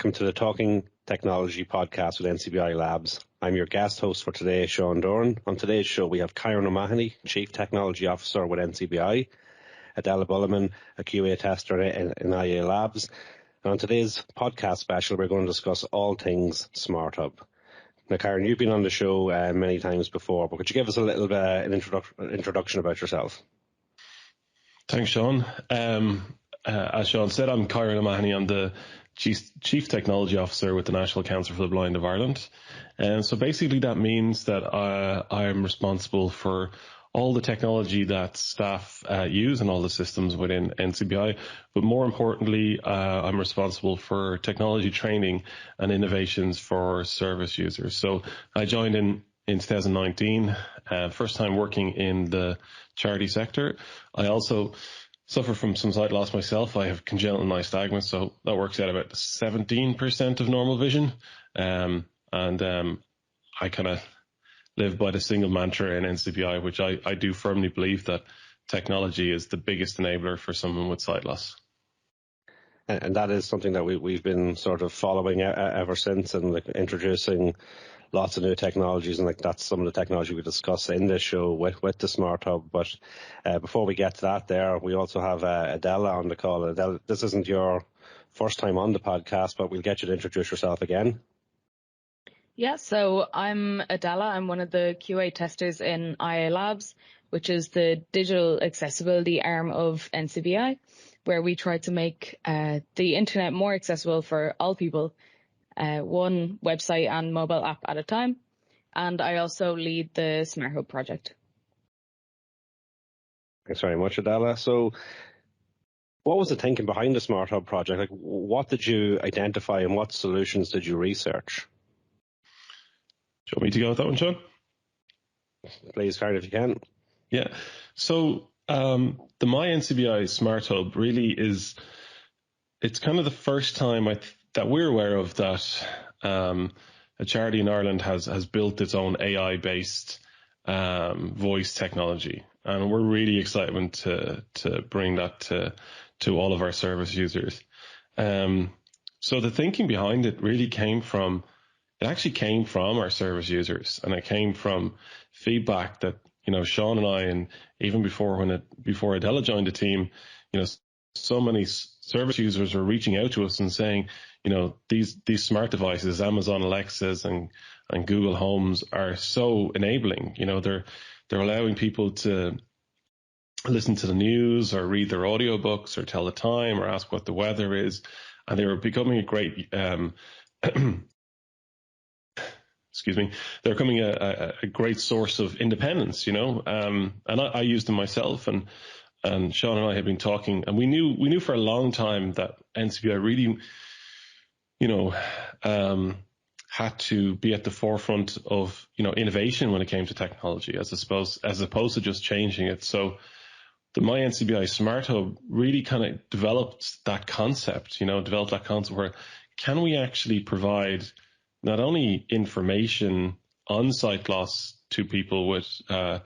welcome to the Talking Technology podcast with NCBI Labs. I'm your guest host for today, Sean Doran. On today's show, we have Kyron O'Mahony, Chief Technology Officer with NCBI, Adela Bulliman, a QA tester in IA Labs. And on today's podcast special, we're going to discuss all things Smart Hub. Now, Kyron, you've been on the show many times before, but could you give us a little bit an introduction about yourself? Thanks, Sean. As Sean said, I'm Kyron O'Mahony. I'm the Chief Technology Officer with the National Council for the Blind of Ireland. And so basically that means that I'm responsible for all the technology that staff use and all the systems within NCBI. But more importantly, I'm responsible for technology training and innovations for service users. So I joined in 2019, first time working in the charity sector. I also suffer from some sight loss myself. I have congenital nystagmus, so that works out about 17% of normal vision. I kind of live by the single mantra in NCBI, which I do firmly believe that technology is the biggest enabler for someone with sight loss. And that is something that we've been sort of following ever since, and introducing lots of new technologies, and that's some of the technology we discuss in this show with the Smart Hub. But before we get to that there, we also have Adela on the call. Adela, this isn't your first time on the podcast, but we'll get you to introduce yourself again. Yeah, so I'm Adela. I'm one of the QA testers in IA Labs, which is the digital accessibility arm of NCBI, where we try to make the internet more accessible for all people, one website and mobile app at a time. And I also lead the Smart Hub project. Thanks very much, Adela. So what was the thinking behind the Smart Hub project? Like, what did you identify and what solutions did you research? Do you want me to go with that one, Sean? Please, Karen, if you can. Yeah. So the myNCBI Smart Hub really it's kind of the first time that we're aware of that a charity in Ireland has built its own AI-based voice technology. And we're really excited to bring that to all of our service users. So the thinking behind it really came from our service users, and it came from feedback that, Sean and I, and even before Adela joined the team, so many service users were reaching out to us and saying, these smart devices, Amazon Alexas and Google Homes, are so enabling. They're allowing people to listen to the news or read their audiobooks or tell the time or ask what the weather is, and they were becoming a great they're becoming a great source of independence, and I used them myself, and Sean and I had been talking, and we knew for a long time that NCBI really, had to be at the forefront of, innovation when it came to technology, as opposed to just changing it. So the myNCBI Smart Hub really kind of developed that concept where can we actually provide not only information on sight loss to people with a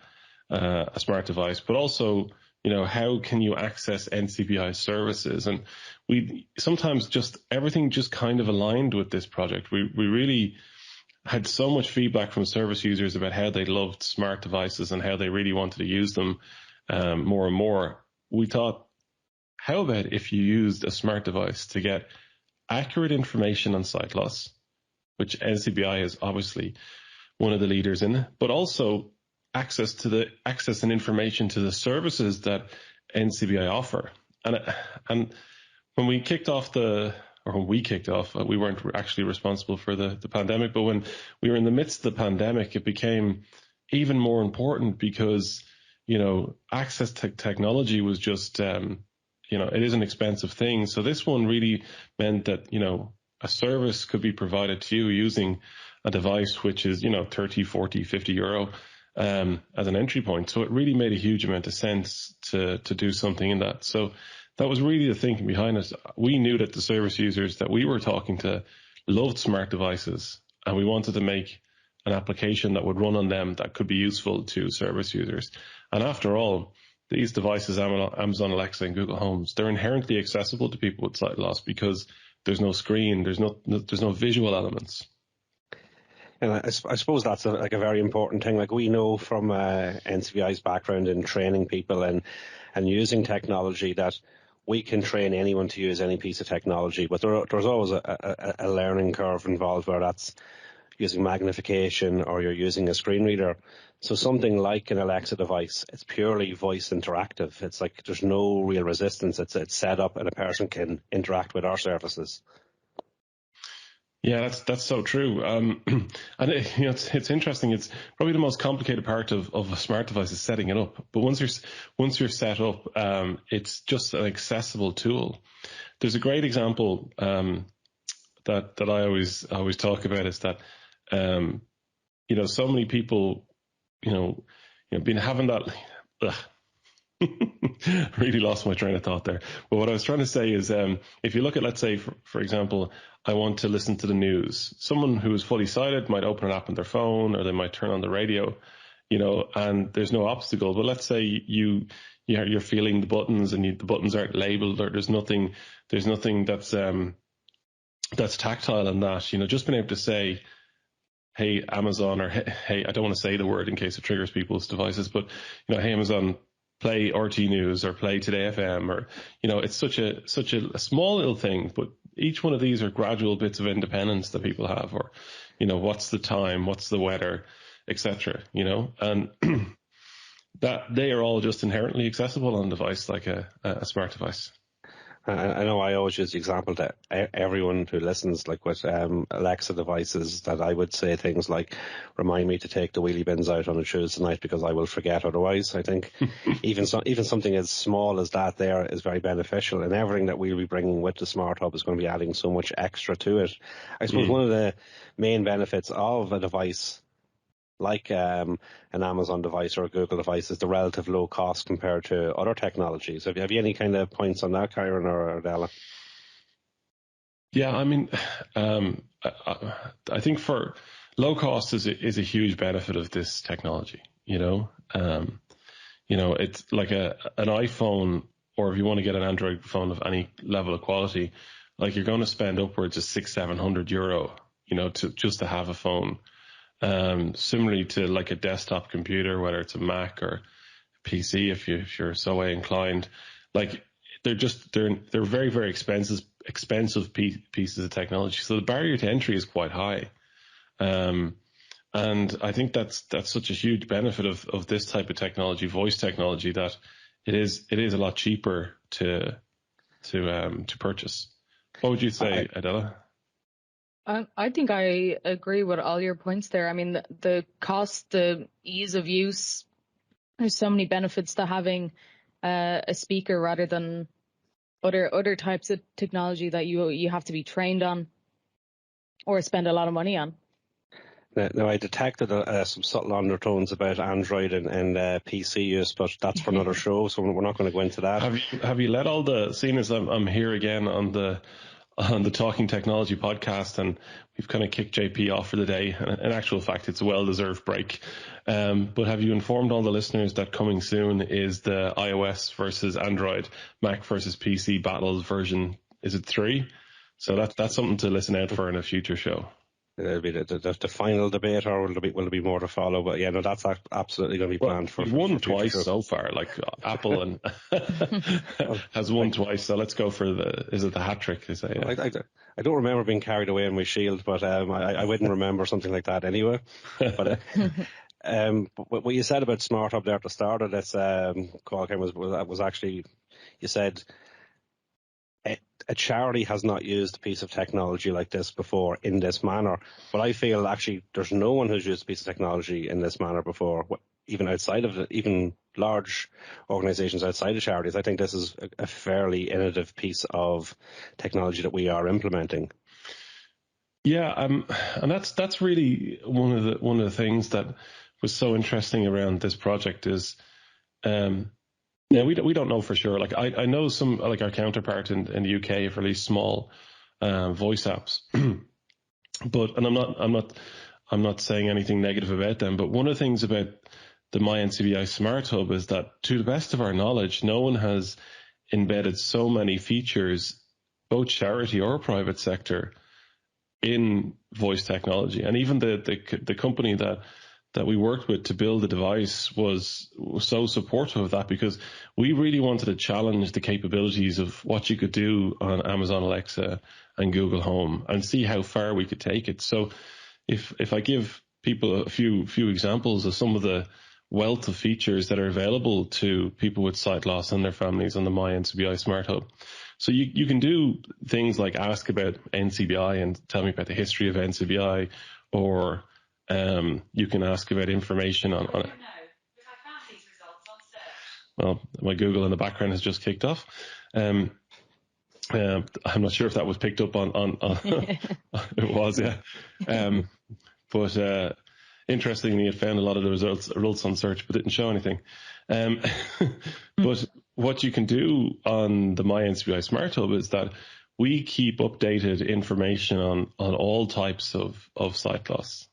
smart device, but also, how can you access NCBI services? And we sometimes everything just kind of aligned with this project. We really had so much feedback from service users about how they loved smart devices and how they really wanted to use them more and more. We thought, how about if you used a smart device to get accurate information on sight loss, which NCBI is obviously one of the leaders in, but also access and information to the services that NCBI offer. And when we kicked off, we weren't actually responsible for the pandemic, but when we were in the midst of the pandemic, it became even more important because, access to technology was just, it is an expensive thing. So this one really meant that, a service could be provided to you using a device which is, 30, 40, 50 euro as an entry point. So it really made a huge amount of sense to do something in that. So that was really the thinking behind it. We knew that the service users that we were talking to loved smart devices, and we wanted to make an application that would run on them that could be useful to service users. And after all, these devices, Amazon Alexa and Google Homes, they're inherently accessible to people with sight loss because there's no screen, there's no visual elements. And I suppose that's a very important thing. Like, we know from NCBI's background in training people and using technology that we can train anyone to use any piece of technology, but there's always a learning curve involved, where that's using magnification or you're using a screen reader. So something like an Alexa device, it's purely voice interactive. It's like there's no real resistance. It's set up and a person can interact with our services. Yeah, that's so true. And it's interesting. It's probably the most complicated part of a smart device is setting it up. But once you're set up, it's just an accessible tool. There's a great example that I always talk about, is that so many people been having that. Really lost my train of thought there. But what I was trying to say is, if you look at, let's say, for example, I want to listen to the news. Someone who is fully sighted might open an app on their phone, or they might turn on the radio, and there's no obstacle. But let's say you're feeling the buttons, and the buttons aren't labeled, or there's nothing that's tactile in that. Just being able to say, hey, Amazon, or hey, I don't want to say the word in case it triggers people's devices, but hey, Amazon, play RT News or play Today FM, or it's such a small little thing, but each one of these are gradual bits of independence that people have, or what's the time, what's the weather, etc. And that they are all just inherently accessible on a device like a smart device. I know I always use the example that everyone who listens, like with Alexa devices, that I would say things like, remind me to take the wheelie bins out on a Tuesday night because I will forget otherwise. I think even something as small as that there is very beneficial, and everything that we'll be bringing with the Smart Hub is going to be adding so much extra to it. I suppose one of the main benefits of a device like an Amazon device or a Google device is the relative low cost compared to other technologies. Have you any kind of points on that, Kyron or Adela? Yeah, I mean, I think for low cost is a huge benefit of this technology. It's like an iPhone, or if you want to get an Android phone of any level of quality, like you're going to spend upwards of €600-700, to have a phone. Similarly to like a desktop computer, whether it's a Mac or a PC, if you're so way inclined, like they're very, very expensive pieces of technology. So the barrier to entry is quite high. And I think that's such a huge benefit of this type of technology, voice technology, that it is a lot cheaper to purchase. What would you say, Adela? I think I agree with all your points there. I mean, the cost, the ease of use, there's so many benefits to having a speaker rather than other types of technology that you have to be trained on or spend a lot of money on. Now, I detected some subtle undertones about Android and PC use, but that's for another show, so we're not going to go into that. Have you let all the, seeing as I'm here again on the Talking Technology podcast, and we've kind of kicked JP off for the day. In actual fact, it's a well-deserved break. But have you informed all the listeners that coming soon is the iOS versus Android, Mac versus PC battle version? Is it 3? So that's something to listen out for in a future show. It'll be the final debate, or will there be more to follow? But yeah, no, that's absolutely going to be planned for. We've won twice so far. Like Apple and has won twice. So let's go for is it the hat trick? They say. Yeah. I don't remember being carried away in my shield, but I wouldn't remember something like that anyway. But what you said about Smart Hub there at the start of this call was actually, you said a charity has not used a piece of technology like this before in this manner. But I feel actually there's no one who's used a piece of technology in this manner before, even outside of even large organizations outside of charities. I think this is a fairly innovative piece of technology that we are implementing. Yeah, and that's really one of the things that was so interesting around this project is, yeah, we don't know for sure. Like I know some, like our counterpart in the UK have released small voice apps, but I'm not saying anything negative about them. But one of the things about the myNCBI Smart Hub is that, to the best of our knowledge, no one has embedded so many features, both charity or private sector in voice technology. And even the company that we worked with to build the device was so supportive of that, because we really wanted to challenge the capabilities of what you could do on Amazon Alexa and Google Home and see how far we could take it. So if I give people a few examples of some of the wealth of features that are available to people with sight loss and their families on the myNCBI Smart Hub. So you can do things like ask about NCBI and tell me about the history of NCBI, or you can ask about information on it. Well, my Google in the background has just kicked off. I'm not sure if that was picked up on it was, yeah. But interestingly, it found a lot of the results on search, but didn't show anything. But what you can do on the myNCBI Smart Hub is that we keep updated information on all types of sight loss.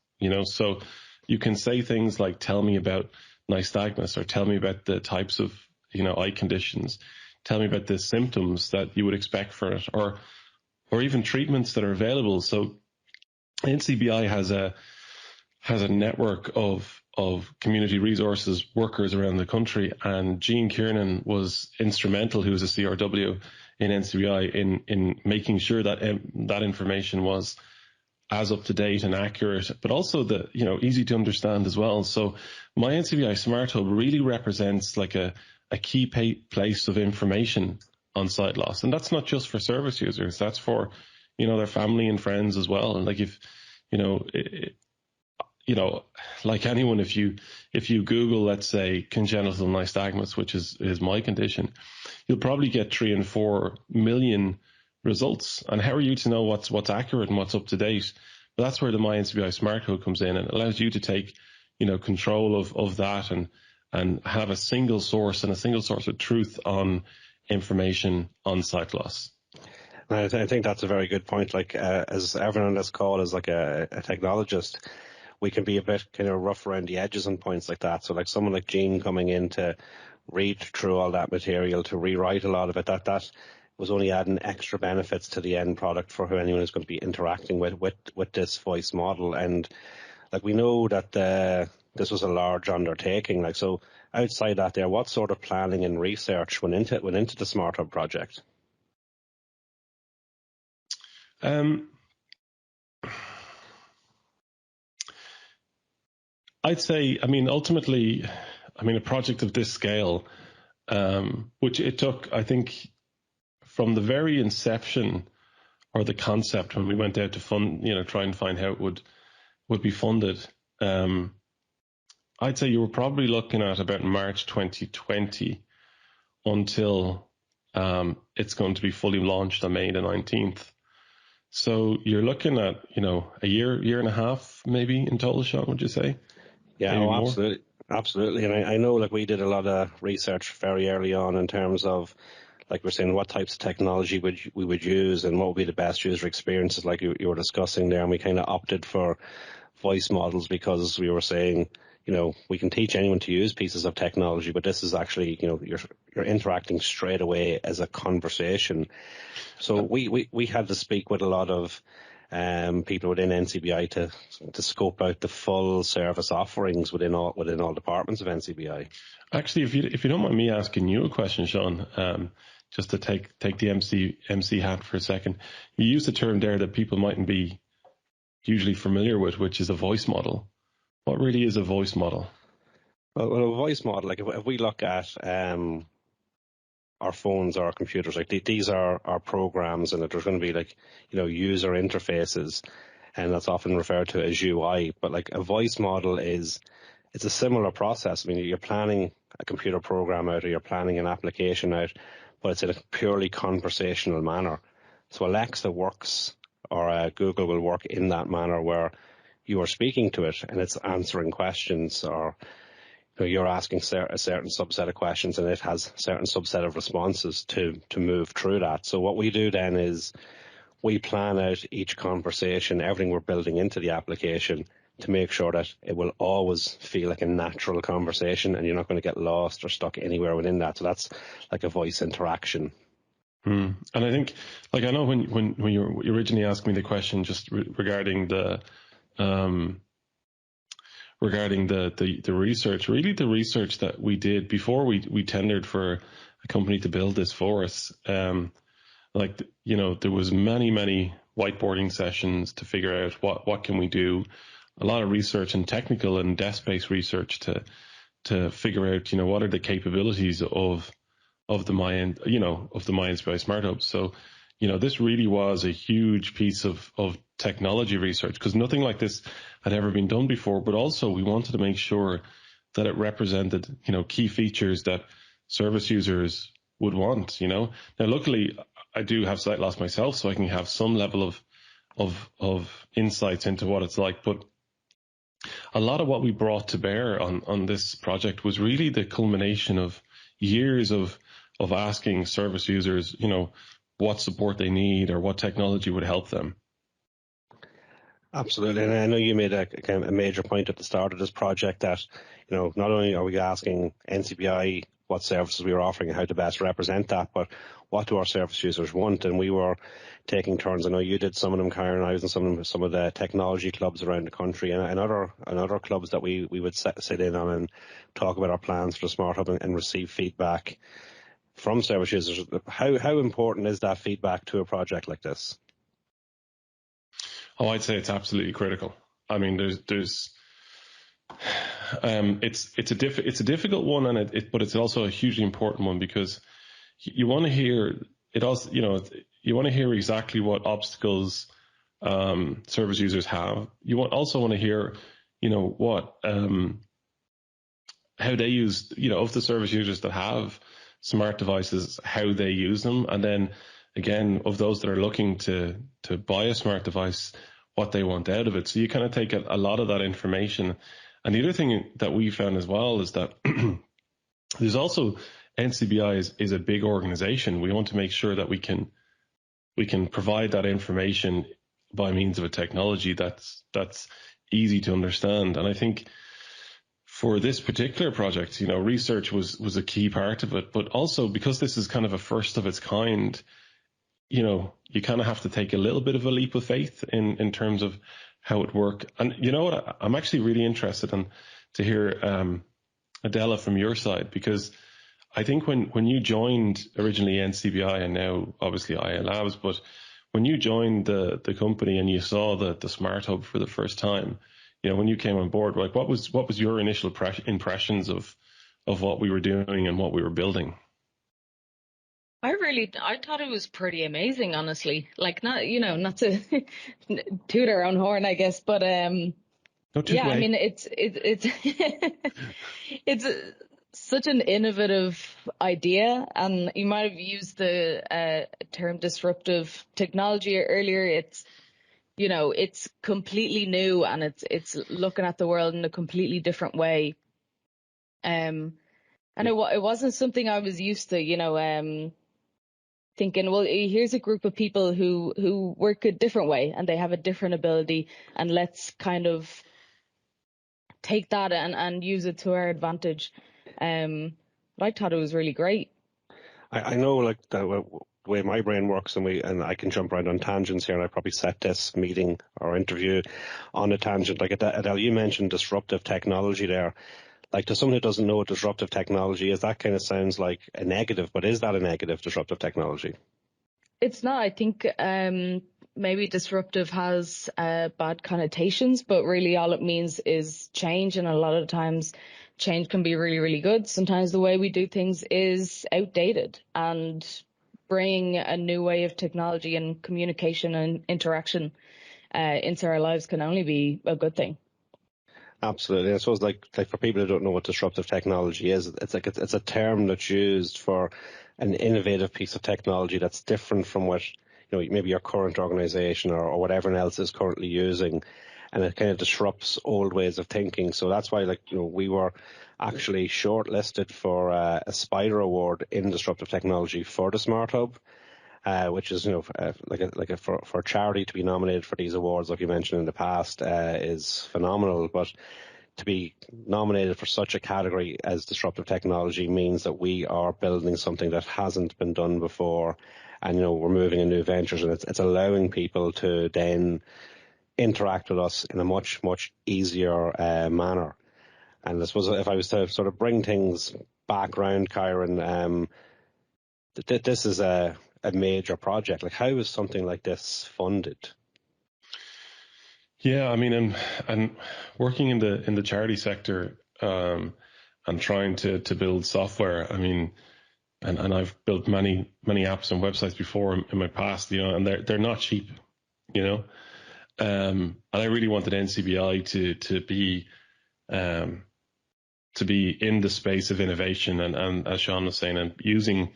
So you can say things like, tell me about nystagmus, or tell me about the types of, eye conditions. Tell me about the symptoms that you would expect for it, or even treatments that are available. So NCBI has a network of community resources workers around the country, and Jean Kiernan was instrumental, who was a CRW in NCBI, in making sure that that information was as up to date and accurate, but also easy to understand as well. So myNCBI Smart Hub really represents like a key place of information on sight loss, and that's not just for service users. That's for their family and friends as well. And like if like anyone, if you Google, let's say, congenital nystagmus, which is my condition, you'll probably get 3 and 4 million results. And how are you to know what's accurate and what's up to date? But that's where the myNCBI Smart Hub comes in, and it allows you to take control of that and have a single source of truth on information on sight loss. I think that's a very good point. Like as everyone on this call is like a technologist, we can be a bit kind of rough around the edges on points like that. So like someone like Jean coming in to read through all that material, to rewrite a lot of it, that was only adding extra benefits to the end product for anyone who's going to be interacting with this voice model. And like we know that this was a large undertaking. Like, so outside that there, what sort of planning and research went into the Smart Hub project? I'd say, ultimately, a project of this scale, which it took, I think, from the very inception, or the concept, when we went out to fund, try and find how it would be funded. I'd say you were probably looking at about March 2020 until it's going to be fully launched on May the 19th. So you're looking at, a year and a half, maybe in total, Sean, would you say? Yeah, absolutely. And I know, like, we did a lot of research very early on in terms of, like we're saying, what types of technology we would use and what would be the best user experiences, like you were discussing there. And we kind of opted for voice models because we were saying, we can teach anyone to use pieces of technology, but this is actually, you're interacting straight away as a conversation. So we had to speak with a lot of people within NCBI to scope out the full service offerings within all departments of NCBI. Actually, if you don't mind me asking you a question, Sean, just to take the MC hat for a second, you used a term there that people mightn't be hugely familiar with, which is a voice model. What really is a voice model? Well, a voice model, like if we look at our phones or our computers, like these are our programs, and that there's going to be like, user interfaces, and that's often referred to as UI. But like a voice model it's a similar process. You're planning a computer program out, or you're planning an application out, but it's in a purely conversational manner. So Alexa works, or Google will work in that manner where you are speaking to it and it's answering questions, or you're asking a certain subset of questions and it has a certain subset of responses to move through that. So what we do then is we plan out each conversation, everything we're building into the application, to make sure that it will always feel like a natural conversation and you're not going to get lost or stuck anywhere within that. So that's like a voice interaction. And I think, like, I know when you originally asked me the question just regarding the research, really the research that we did before we tendered for a company to build this for us. Like, you know, there was many whiteboarding sessions to figure out what can we do, a lot of research and technical and desk-based research to figure out, you know, what are the capabilities of the myNCBI Smart Hub. So, you know, this really was a huge piece of technology research, because nothing like this had ever been done before. But also we wanted to make sure that it represented, you know, key features that service users would want, you know. Now, luckily, I do have sight loss myself, so I can have some level of insights into what it's like. But a lot of what we brought to bear on this project was really the culmination of years of asking service users, you know, what support they need or what technology would help them. Absolutely. And I know you made a kind of a major point at the start of this project that, you know, not only are we asking NCBI what services we were offering and how to best represent that, but what do our service users want? And we were taking turns. I know you did some of them, Karen. I was in some of the technology clubs around the country, and other clubs that we would sit in on and talk about our plans for the Smart Hub and receive feedback from service users. How important is that feedback to a project like this? Oh, I'd say it's absolutely critical. I mean, it's a difficult one, but it's also a hugely important one, because you want to hear it also. You know, you want to hear exactly what obstacles service users have. You also want to hear, you know, what how they use, you know, of the service users that have smart devices, how they use them, and then again, of those that are looking to buy a smart device, what they want out of it. So you kind of take a lot of that information. And the other thing that we found as well is that there's also, NCBI is a big organization. We want to make sure that we can provide that information by means of a technology that's easy to understand. And I think for this particular project, you know, research was a key part of it, but also because this is kind of a first of its kind, you know, you kind of have to take a little bit of a leap of faith in terms of how it works. And you know what, I'm actually really interested to hear, Adela, from your side, because I think when you joined originally NCBI and now obviously IA Labs, but when you joined the company and you saw the Smart Hub for the first time, you know, when you came on board, like what was your initial impressions of what we were doing and what we were building? I thought it was pretty amazing, honestly. Like, not to toot our own horn, I guess, but yeah, I mean, it's it's such an innovative idea, and you might have used the term disruptive technology earlier. It's, you know, it's completely new, and it's looking at the world in a completely different way. And it wasn't something I was used to, you know, thinking, well, here's a group of people who work a different way and they have a different ability, and let's kind of take that and use it to our advantage. But I thought it was really great. I know, like, the way my brain works, and I can jump around on tangents here, and I probably set this meeting or interview on a tangent. Like, Adele, you mentioned disruptive technology there. Like, to someone who doesn't know what disruptive technology is, that kind of sounds like a negative, but is that a negative, disruptive technology? It's not. I think maybe disruptive has bad connotations, but really all it means is change. And a lot of times change can be really, really good. Sometimes the way we do things is outdated, and bringing a new way of technology and communication and interaction into our lives can only be a good thing. Absolutely. I suppose, like for people who don't know what disruptive technology is, it's a term that's used for an innovative piece of technology that's different from what, you know, maybe your current organization or what everyone else is currently using, and it kind of disrupts old ways of thinking. So that's why, like, you know, we were actually shortlisted for a Spider Award in disruptive technology for the Smart Hub. Which is, you know, for charity to be nominated for these awards, like you mentioned in the past, is phenomenal. But to be nominated for such a category as disruptive technology means that we are building something that hasn't been done before, and we're moving in new ventures, and it's allowing people to then interact with us in a much, much easier manner. And I suppose if I was to sort of bring things back round, Kyron, this is a major project. Like, how is something like this funded? Yeah, I mean, and working in the charity sector, and trying to build software. I mean, and I've built many apps and websites before in my past, and they're not cheap, and I really wanted NCBI to be in the space of innovation, and as Sean was saying, and using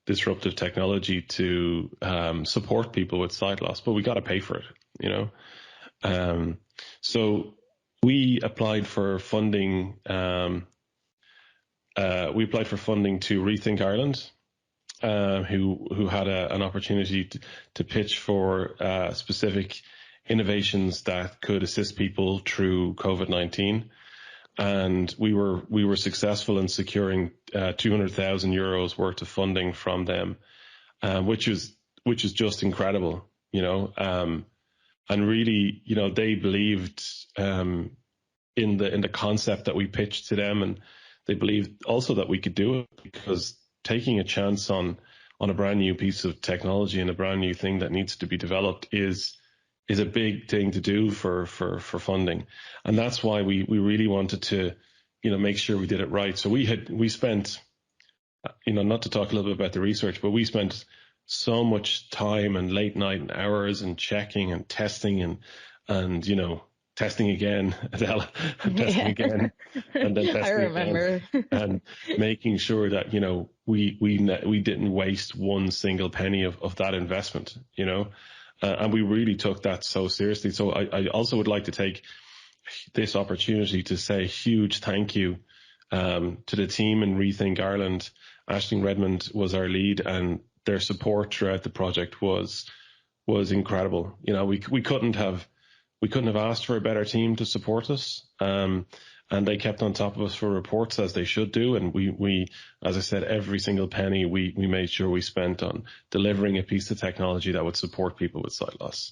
disruptive technology to support people with sight loss, but we got to pay for it, so we applied for funding. We applied for funding to Rethink Ireland, who had an opportunity to pitch for specific innovations that could assist people through COVID-19. And we were successful in securing 200,000 euros worth of funding from them, which is just incredible, and really, they believed in the concept that we pitched to them, and they believed also that we could do it, because taking a chance on a brand new piece of technology and a brand new thing that needs to be developed is a big thing to do for funding. And that's why we really wanted to, make sure we did it right. So we spent, not to talk a little bit about the research, but we spent so much time and late night and hours and checking and testing and testing again, Adela, and testing again, and then testing I remember. again, and making sure that we didn't waste one single penny of that investment, and we really took that so seriously. So I also would like to take this opportunity to say a huge thank you to the team in Rethink Ireland. Aisling Redmond was our lead, and their support throughout the project was incredible. We couldn't have asked for a better team to support us. And they kept on top of us for reports, as they should do. And we, as I said, every single penny we made sure we spent on delivering a piece of technology that would support people with sight loss.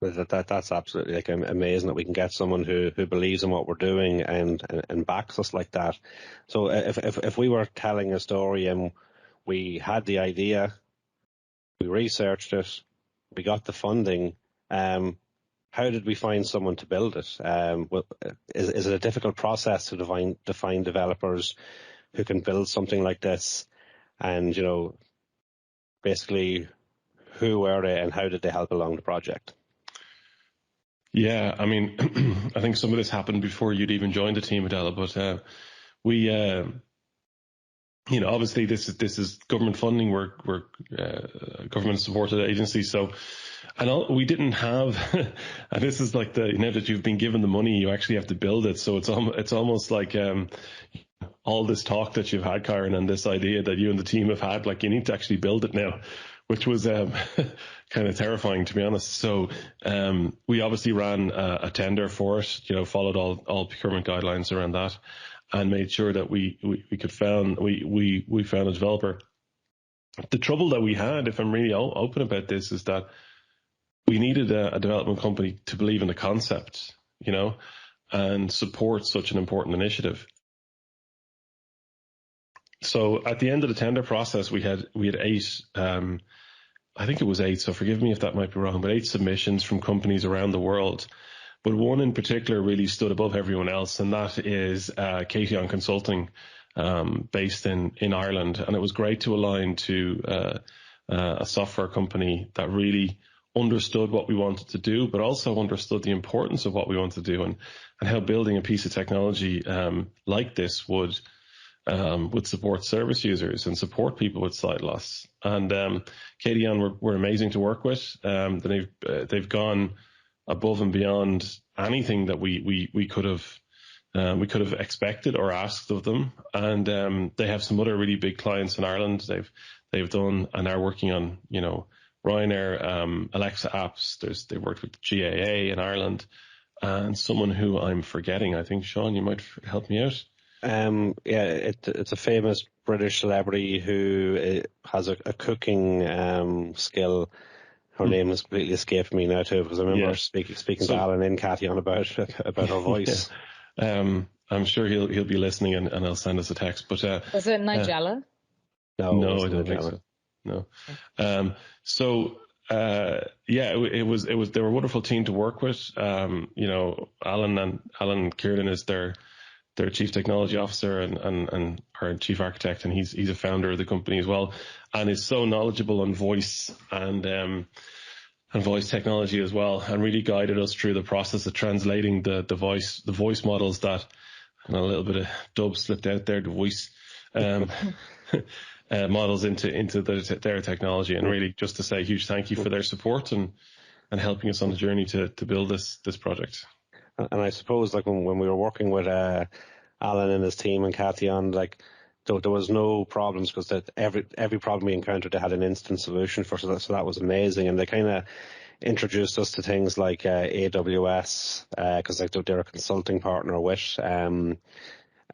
That's absolutely amazing that we can get someone who believes in what we're doing and backs us like that. So if we were telling a story and we had the idea, we researched it, we got the funding, how did we find someone to build it? Is it a difficult process to define developers who can build something like this? And, basically, who were they and how did they help along the project? Yeah, I mean, I think some of this happened before you'd even joined the team, Adela, but we, obviously this is government funding. We're government supported agency. So, and we didn't have, and this is like that you've been given the money, you actually have to build it. So it's almost like, all this talk that you've had, Kyron, and this idea that you and the team have had, like, you need to actually build it now, which was, kind of terrifying, to be honest. So, we obviously ran a tender for it, followed all procurement guidelines around that, and made sure that we found a developer. The trouble that we had, if I'm really open about this, is that we needed a development company to believe in the concept, and support such an important initiative. So at the end of the tender process, we had 8, I think it was 8, so forgive me if that might be wrong, but 8 submissions from companies around the world. But one in particular really stood above everyone else, and that is Kation Consulting, based in Ireland. And it was great to align to a software company that really understood what we wanted to do, but also understood the importance of what we wanted to do, and how building a piece of technology like this would support service users and support people with sight loss. And Kation were amazing to work with. They've gone above and beyond anything that we could have expected or asked of them. And they have some other really big clients in Ireland. They've done and are working on Ryanair Alexa apps. They've worked with GAA in Ireland, and someone who I'm forgetting. I think, Sean, you might help me out. It's a famous British celebrity who has a cooking skill. Her name has completely escaped me now too, because I remember speaking to Alan and Kathy on about her voice. Yeah. I'm sure he'll be listening and he'll send us a text. But was it Nigella? No, I don't think so. No. It was they were a wonderful team to work with. Alan Kieran is their chief technology officer and our chief architect, and he's a founder of the company as well, and is so knowledgeable on voice and voice technology as well, and really guided us through the process of translating the voice models that, and a little bit of dub slipped out there, the voice models into their technology, and really just to say a huge thank you for their support and helping us on the journey to build this project. And I suppose when we were working with Alan and his team and Kathy on, there was no problems, because every problem we encountered, they had an instant solution for. So that was amazing. And they kind of introduced us to things like AWS, because they're a consulting partner with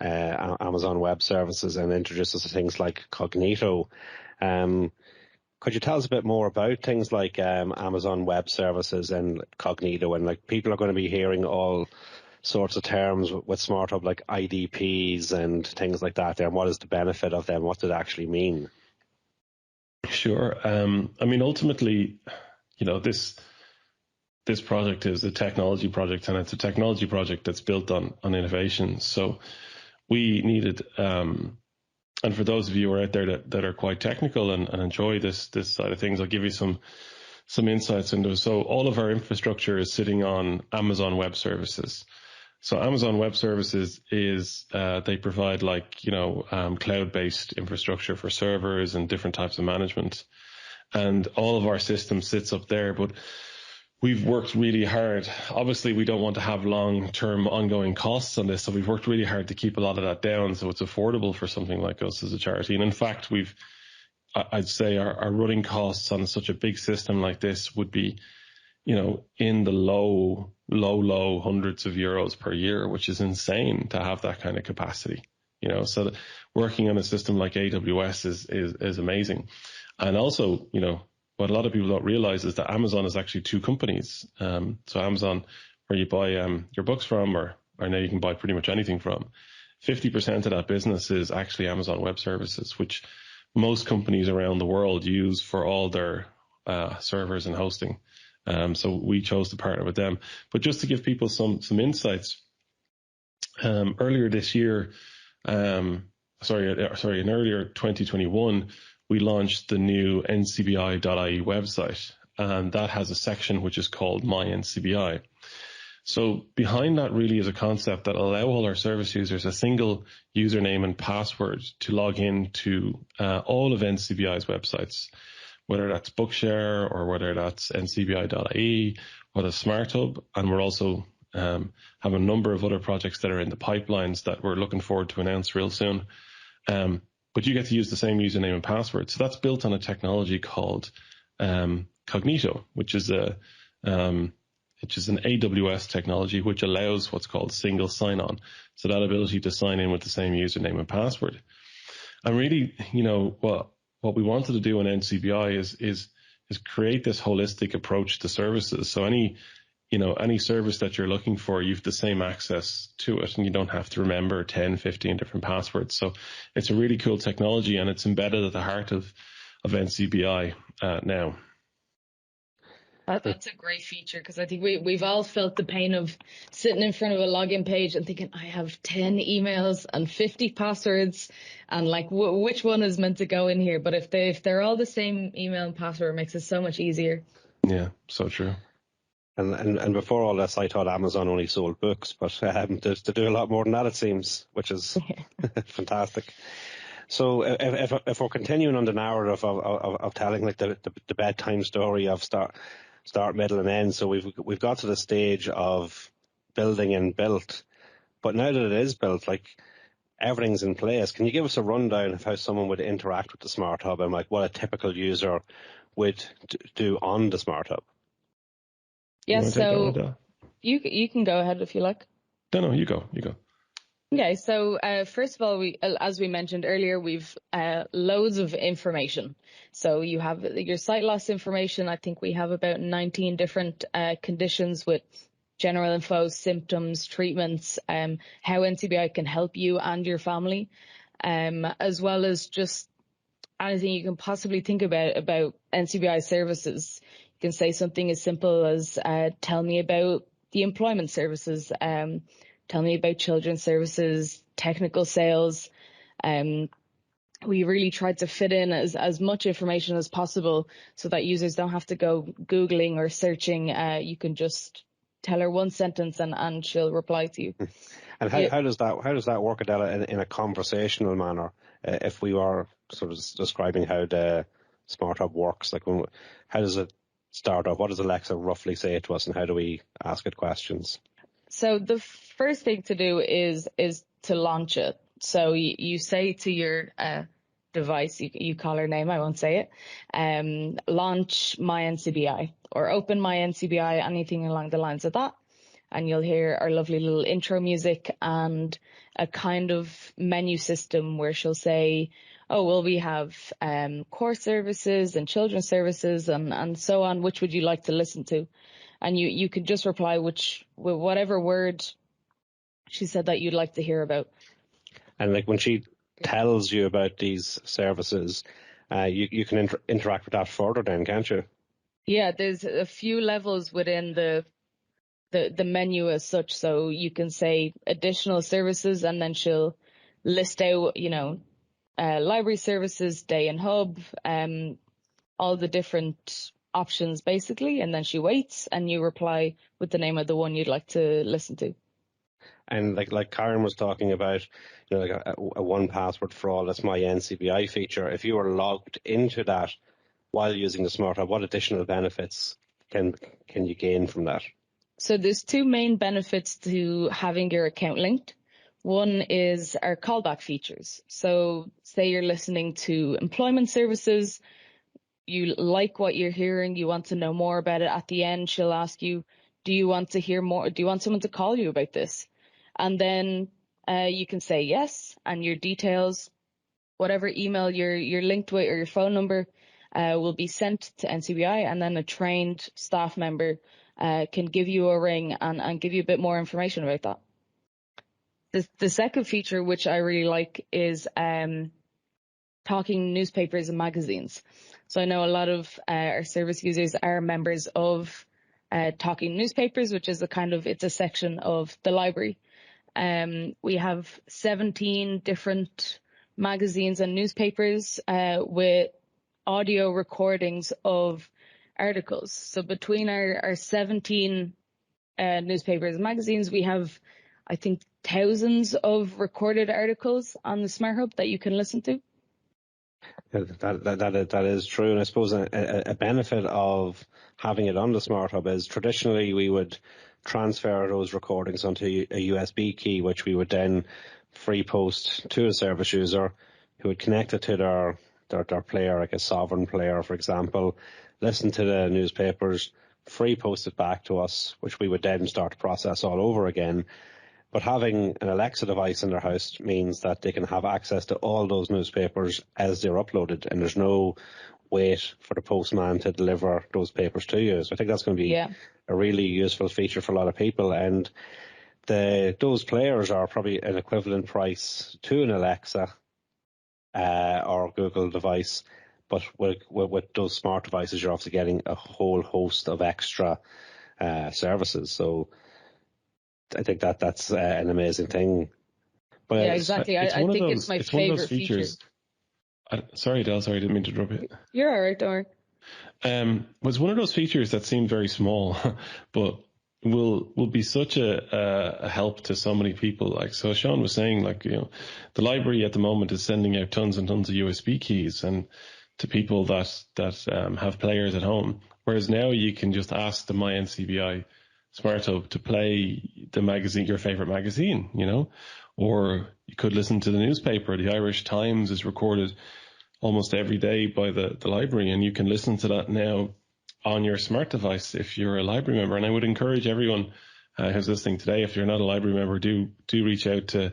Amazon Web Services, and introduced us to things like Cognito. Could you tell us a bit more about things like Amazon Web Services and Cognito? And people are going to be hearing all sorts of terms with Smart Hub, like IDPs and things like that there, and what is the benefit of them? What does it actually mean? Sure. Ultimately, this project is a technology project, and it's a technology project that's built on innovation. So we needed, and for those of you who are out there that are quite technical and enjoy this side of things, I'll give you some insights into it. So all of our infrastructure is sitting on Amazon Web Services. So Amazon Web Services is, they provide cloud-based infrastructure for servers and different types of management. And all of our system sits up there, but we've worked really hard. Obviously, we don't want to have long-term ongoing costs on this, so we've worked really hard to keep a lot of that down so it's affordable for something like us as a charity. And in fact, I'd say our running costs on such a big system like this would be, in the low hundreds of euros per year, which is insane to have that kind of capacity. So working on a system like AWS is amazing. And also, what a lot of people don't realize is that Amazon is actually two companies. So Amazon, where you buy your books from, or now you can buy pretty much anything from, 50% of that business is actually Amazon Web Services, which most companies around the world use for all their servers and hosting. So we chose to partner with them. But just to give people some insights, earlier this year, in earlier 2021, we launched the new NCBI.ie website, and that has a section which is called myNCBI. So behind that really is a concept that allow all our service users a single username and password to log in to all of NCBI's websites, whether that's Bookshare or whether that's NCBI.ie or the Smart Hub. And we're also have a number of other projects that are in the pipelines that we're looking forward to announce real soon. But you get to use the same username and password. So that's built on a technology called Cognito, which is an AWS technology which allows what's called single sign-on. So that ability to sign in with the same username and password. And really, what we wanted to do in NCBI is create this holistic approach to services. So any service that you're looking for, you have the same access to it, and you don't have to remember 10, 15 different passwords. So it's a really cool technology, and it's embedded at the heart of NCBI now. That's a great feature, because I think we've all felt the pain of sitting in front of a login page and thinking, I have 10 emails and 50 passwords, and which one is meant to go in here? But if they're all the same email and password, it makes it so much easier. Yeah, so true. And before all this, I thought Amazon only sold books, but they do a lot more than that, it seems, which is fantastic. So if we're continuing on the narrative of telling the bedtime story of start, middle, and end, so we've got to the stage of building and built, but now that it is built, everything's in place. Can you give us a rundown of how someone would interact with the Smart Hub and what a typical user would do on the Smart Hub? Yeah, so you can go ahead if you like. No, you go. Okay, so first of all, as we mentioned earlier, we've loads of information. So you have your sight loss information. I think we have about 19 different conditions with general info, symptoms, treatments, how NCBI can help you and your family, as well as just anything you can possibly think about NCBI services. You can say something as simple as tell me about the employment services, tell me about children's services, technical sales. We really tried to fit in as much information as possible so that users don't have to go Googling or searching. You can just tell her one sentence and she'll reply to you. And how does that work, Adela, in a conversational manner? If we were sort of describing how the Smart Hub works, like how does it start off? What does Alexa roughly say to us, and how do we ask it questions? So the first thing to do is to launch it. So you say to your device, you call her name, I won't say it, launch myNCBI or open myNCBI, anything along the lines of that. And you'll hear our lovely little intro music and a kind of menu system where she'll say, oh, well, we have core services and children's services and so on. Which would you like to listen to? And you could just reply with whatever word she said that you'd like to hear about. And like when she tells you about these services, you can interact with that further then, can't you? Yeah, there's a few levels within the menu as such. So you can say additional services, and then she'll list out, library services, day and hub, all the different options basically, and then she waits and you reply with the name of the one you'd like to listen to. And like Karen was talking about, like a one password for all, that's myNCBI feature. If you were logged into that while using the Smart Hub, what additional benefits can you gain from that? So there's two main benefits to having your account linked. One is our callback features. So say you're listening to employment services, you like what you're hearing, you want to know more about it. At the end, she'll ask you, do you want to hear more? Do you want someone to call you about this? And then you can say yes, and your details, whatever email you're linked with or your phone number will be sent to NCBI, and then a trained staff member can give you a ring and give you a bit more information about that. The second feature, which I really like, is talking newspapers and magazines. So I know a lot of our service users are members of Talking Newspapers, which is it's a section of the library. We have 17 different magazines and newspapers with audio recordings of articles. So between our 17 newspapers and magazines, we have, I think, thousands of recorded articles on the Smart Hub that you can listen to. That is true. And I suppose a benefit of having it on the Smart Hub is traditionally we would transfer those recordings onto a USB key, which we would then free post to a service user who would connect it to their player, like a Sovereign player, for example, listen to the newspapers, free post it back to us, which we would then start to process all over again. But having an Alexa device in their house means that they can have access to all those newspapers as they're uploaded, and there's no wait for the postman to deliver those papers to you. So I think that's going to be a really useful feature for a lot of people. And those players are probably an equivalent price to an Alexa or Google device. But with those smart devices, you're obviously getting a whole host of extra services. So I think that's an amazing thing. But yeah, exactly. I think it's my favorite feature. Sorry, Del. Sorry, I didn't mean to interrupt you. You're all right, don't worry. Was one of those features that seemed very small, but will be such a help to so many people. Like, so Sean was saying, the library at the moment is sending out tons and tons of USB keys and to people that have players at home. Whereas now you can just ask the myNCBI Smart Hub to play the magazine, your favorite magazine, or you could listen to the newspaper. The Irish Times is recorded almost every day by the library, and you can listen to that now on your smart device if you're a library member. And I would encourage everyone who's listening today, if you're not a library member, do reach out to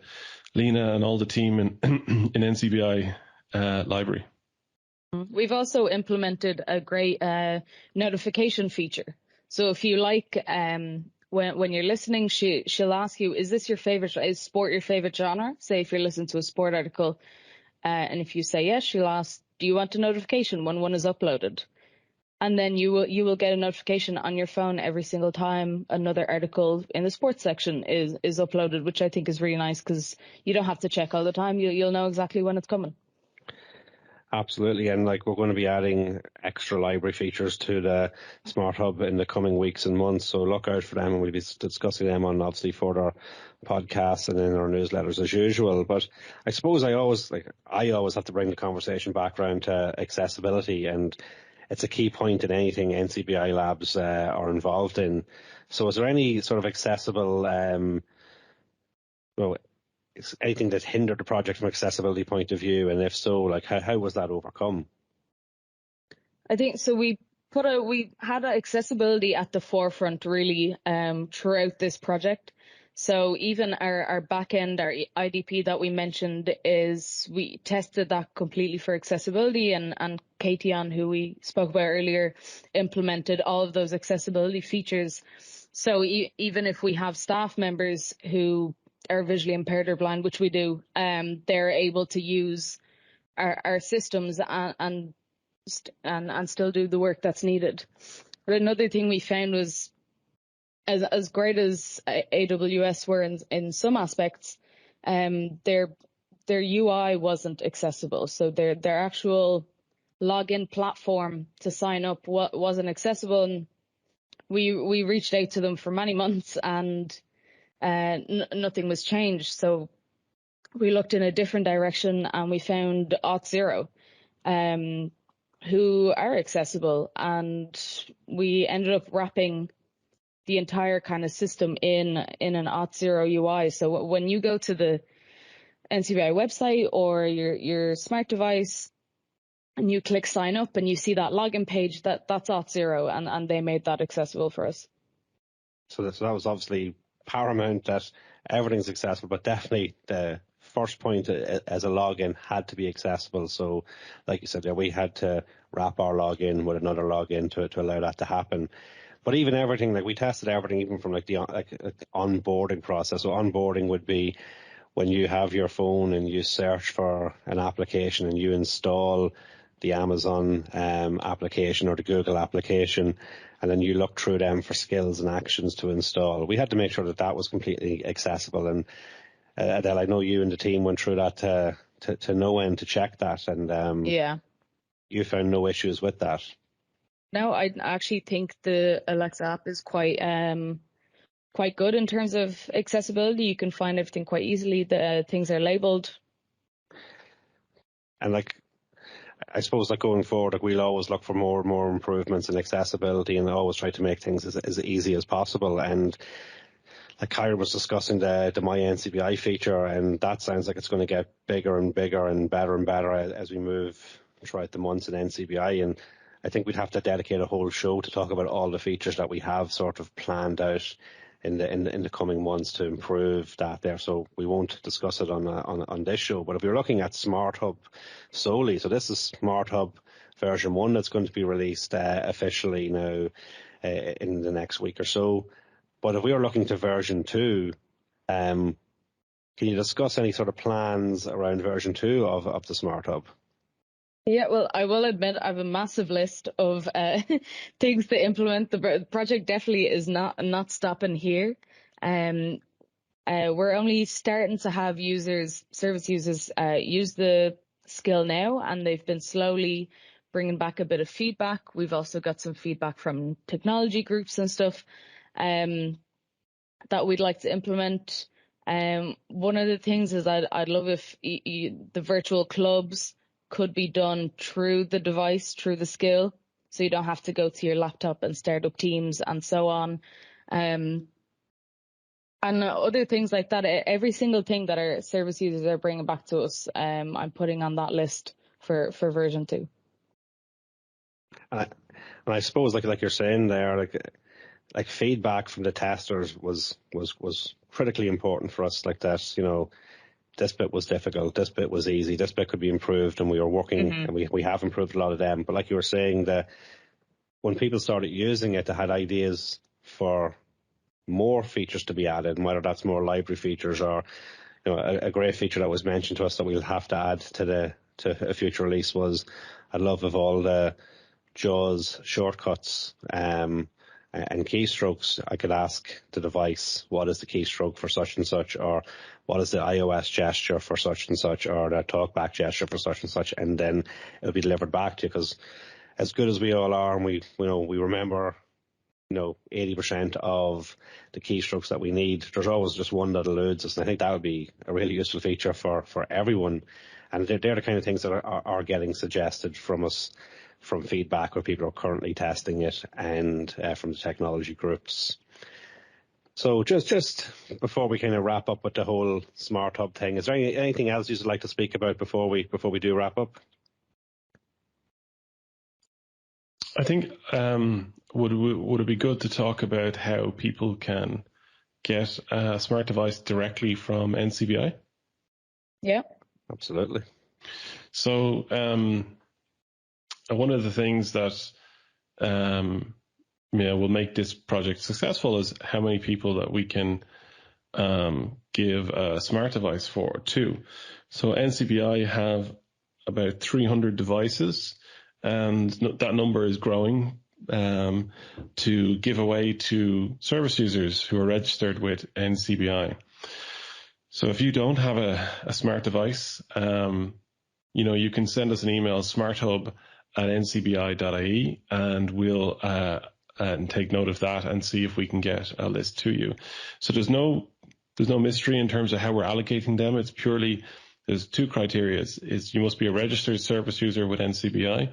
Lena and all the team in NCBI library. We've also implemented a great notification feature. So if you like, when you're listening, she'll ask you, is sport your favorite genre? Say if you're listening to a sport article, and if you say yes, she'll ask, do you want a notification when one is uploaded? And then you will get a notification on your phone every single time another article in the sports section is uploaded, which I think is really nice because you don't have to check all the time. You'll know exactly when it's coming. Absolutely, and like we're going to be adding extra library features to the Smart Hub in the coming weeks and months, so look out for them, and we'll be discussing them on obviously further podcasts and in our newsletters as usual. But I suppose I always have to bring the conversation back around to accessibility, and it's a key point in anything NCBI Labs are involved in. So is there any sort of accessible anything that hindered the project from accessibility point of view, and if so, like how was that overcome? I think so. We had accessibility at the forefront really throughout this project. So even our back end, our IDP that we mentioned, we tested that completely for accessibility, and Katian, who we spoke about earlier, implemented all of those accessibility features. So even if we have staff members who are visually impaired or blind, which we do, they're able to use our systems and still do the work that's needed. But another thing we found was, as great as AWS were in some aspects, their UI wasn't accessible. So their actual login platform to sign up wasn't accessible, and we reached out to them for many months, and nothing was changed. So we looked in a different direction, and we found Auth0, who are accessible, and we ended up wrapping the entire kind of system in an Auth0 UI. So when you go to the NCBI website or your smart device and you click sign up and you see that login page, that's Auth0, and they made that accessible for us. So that was obviously paramount, that everything's accessible, but definitely the first point as a login had to be accessible. So like you said, we had to wrap our login with another login to allow that to happen. But even everything, like we tested everything, even from like the onboarding process. So onboarding would be when you have your phone and you search for an application and you install the Amazon application or the Google application, and then you look through them for skills and actions to install. We had to make sure that was completely accessible. And Adele, I know you and the team went through that to no end to check that, and you found no issues with that. No, I actually think the Alexa app is quite good in terms of accessibility. You can find everything quite easily. The things are labeled. And I suppose going forward, we'll always look for more and more improvements in accessibility, and always try to make things as easy as possible. And like Kyra was discussing the myNCBI feature, and that sounds like it's going to get bigger and bigger and better as we move throughout the months in NCBI. And I think we'd have to dedicate a whole show to talk about all the features that we have sort of planned out in the coming months to improve that there. So we won't discuss it on this show. But if you're looking at Smart Hub solely, so this is Smart Hub version 1 that's going to be released officially now in the next week or so. But if we are looking to version 2, can you discuss any sort of plans around version 2 of the Smart Hub? Yeah, well, I will admit I have a massive list of things to implement. The project definitely is not stopping here. We're only starting to have service users use the skill now, and they've been slowly bringing back a bit of feedback. We've also got some feedback from technology groups and stuff that we'd like to implement. One of the things is I'd love if the virtual clubs could be done through the device, through the skill, so you don't have to go to your laptop and start up teams and so on. And other things like that. Every single thing that our service users are bringing back to us, I'm putting on that list for version 2. And I suppose, like you're saying there, like feedback from the testers was critically important for us. Like that, you know, this bit was difficult, this bit was easy, this bit could be improved, and we were working, and we have improved a lot of them. But like you were saying, that when people started using it, they had ideas for more features to be added, and whether that's more library features or, you know, a great feature that was mentioned to us that we'll have to add to a future release was, I'd love if all the JAWS shortcuts and keystrokes, I could ask the device, what is the keystroke for such and such, or what is the iOS gesture for such and such, or the talkback gesture for such and such, and then it'll be delivered back to you. Because as good as we all are, and we remember, 80% of the keystrokes that we need, there's always just one that eludes us. And I think that would be a really useful feature for everyone. And they're the kind of things that are getting suggested from us, from feedback where people are currently testing it, and from the technology groups. So just before we kind of wrap up with the whole Smart Hub thing, is there anything else you'd like to speak about before we do wrap up? I think would it be good to talk about how people can get a smart device directly from NCBI? Yeah, absolutely. So one of the things that will make this project successful is how many people that we can give a smart device to. So NCBI have about 300 devices, and that number is growing to give away to service users who are registered with NCBI. So if you don't have a smart device, you can send us an email, smarthub@ncbi.ie, and we'll take note of that and see if we can get a list to you. So there's no mystery in terms of how we're allocating them. It's purely, there's two criteria. Is you must be a registered service user with NCBI,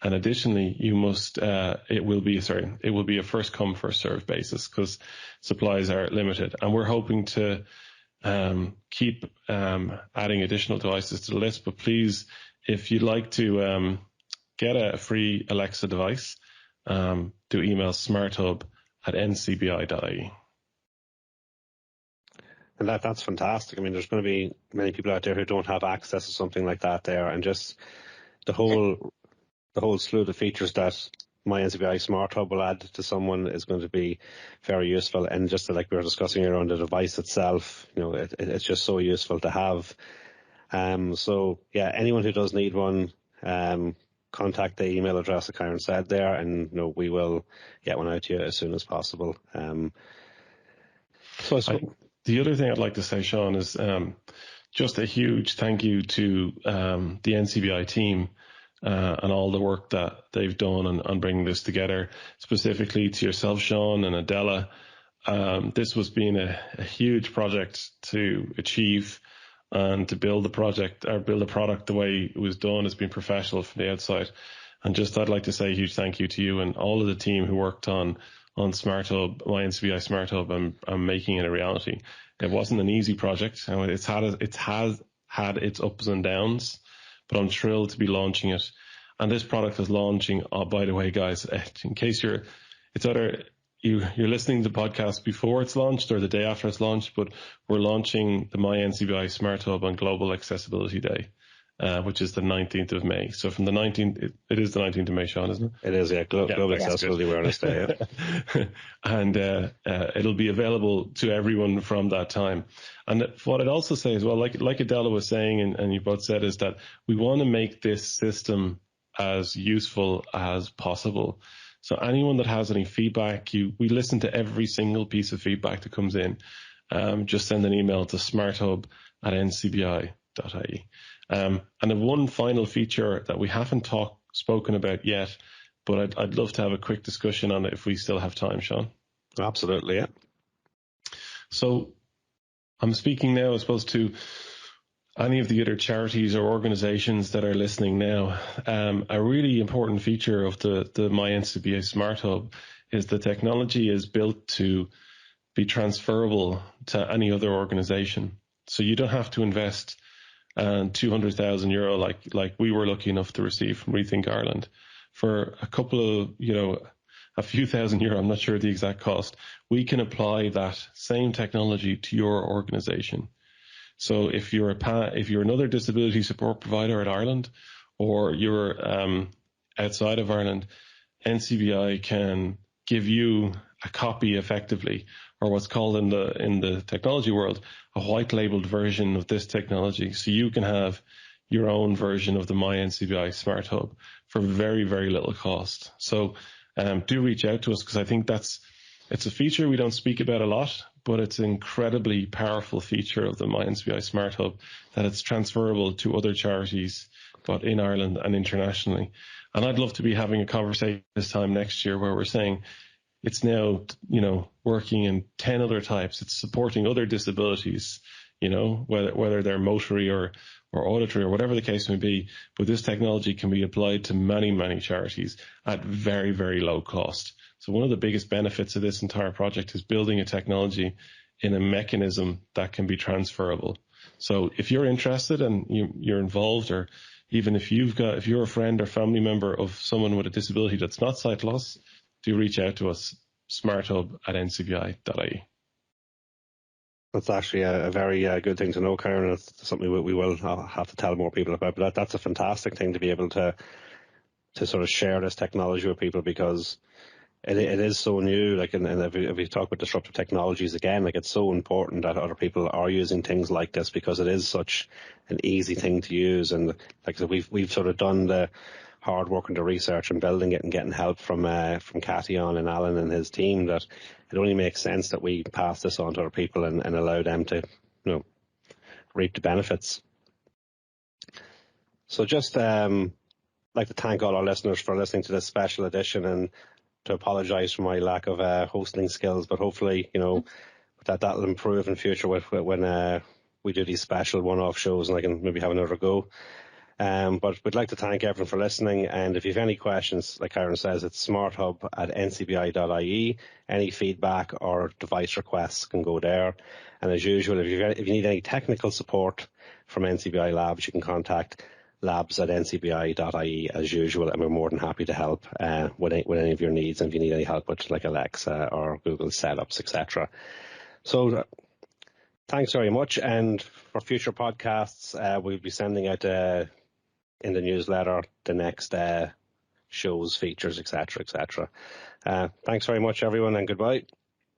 and additionally, it will be a first come first served basis, because supplies are limited, and we're hoping to keep adding additional devices to the list. But please, if you'd like to get a free Alexa device, do email smarthub@ncbi.ie. And that's fantastic. I mean, there's going to be many people out there who don't have access to something like that there, and just the whole slew of features that myNCBI Smart Hub will add to someone is going to be very useful. And just like we were discussing around the device itself, it's just so useful to have. So yeah, anyone who does need one, contact the email address that Karen said there, and we will get one out to you as soon as possible. The other thing I'd like to say, Sean, is just a huge thank you to the NCBI team and all the work that they've done on bringing this together, specifically to yourself, Sean, and Adela. This was being a huge project to achieve, and to build the product the way it was done has been professional from the outside. And just I'd like to say a huge thank you to you and all of the team who worked on Smart Hub, myNCBI Smart Hub, and making it a reality. It wasn't an easy project, and it has had its ups and downs, but I'm thrilled to be launching it. And this product is launching, by the way, guys, in case it's either you're listening to the podcast before it's launched or the day after it's launched, but we're launching the myNCBI Smart Hub on Global Accessibility Day, which is the 19th of May. So from the 19th, it is the 19th of May, Sean, isn't it? It is, yeah. Global Accessibility Awareness Day. Yeah. And it'll be available to everyone from that time. And what I'd also say as well, like Adela was saying, and you both said, is that we want to make this system as useful as possible. So anyone that has any feedback, we listen to every single piece of feedback that comes in. Just send an email to smarthub@ncbi.ie. And the one final feature that we haven't spoken about yet, but I'd love to have a quick discussion on it if we still have time, Sean. Absolutely, yeah. So I'm speaking now, I suppose, to any of the other charities or organizations that are listening now. A really important feature of the myNCBI Smart Hub is the technology is built to be transferable to any other organization. So you don't have to invest €200,000 like we were lucky enough to receive from Rethink Ireland. For a couple of, a few €1,000, I'm not sure the exact cost, we can apply that same technology to your organization. So if you're another disability support provider in Ireland, or you're outside of Ireland, NCBI can give you a copy effectively, or what's called in the technology world, a white labeled version of this technology. So you can have your own version of the myNCBI Smart Hub for very, very little cost. So do reach out to us, because I think it's a feature we don't speak about a lot, but it's an incredibly powerful feature of the myNCBI Smart Hub, that it's transferable to other charities, both in Ireland and internationally. And I'd love to be having a conversation this time next year where we're saying it's now, working in 10 other types. It's supporting other disabilities, whether they're motory or auditory or whatever the case may be. But this technology can be applied to many, many charities at very, very low cost. So one of the biggest benefits of this entire project is building a technology in a mechanism that can be transferable. So if you're interested and you're involved, or even if you're a friend or family member of someone with a disability that's not sight loss, do reach out to us, smarthub@ncbi.ie. That's actually a very good thing to know, Karen. It's something we will have to tell more people about. But that's a fantastic thing to be able to sort of share this technology with people, because it is so new. Like, and if we talk about disruptive technologies again, like, it's so important that other people are using things like this, because it is such an easy thing to use. And like I said, we've sort of done the hard work and the research and building it and getting help from Catian and Alan and his team, that it only makes sense that we pass this on to other people and allow them to, reap the benefits. So just like to thank all our listeners for listening to this special edition, and to apologise for my lack of hosting skills, but hopefully, that'll improve in future when we do these special one-off shows, and I can maybe have another go. But we'd like to thank everyone for listening, and if you have any questions, like Karen says, it's smarthub@ncbi.ie. Any feedback or device requests can go there. And as usual, if you need any technical support from NCBI Labs, you can contact labs@ncbi.ie as usual, and we're more than happy to help with any of your needs, and if you need any help with like Alexa or Google setups, etc. So thanks very much, and for future podcasts, we'll be sending out in the newsletter the next shows, features, etc. Thanks very much, everyone, and goodbye.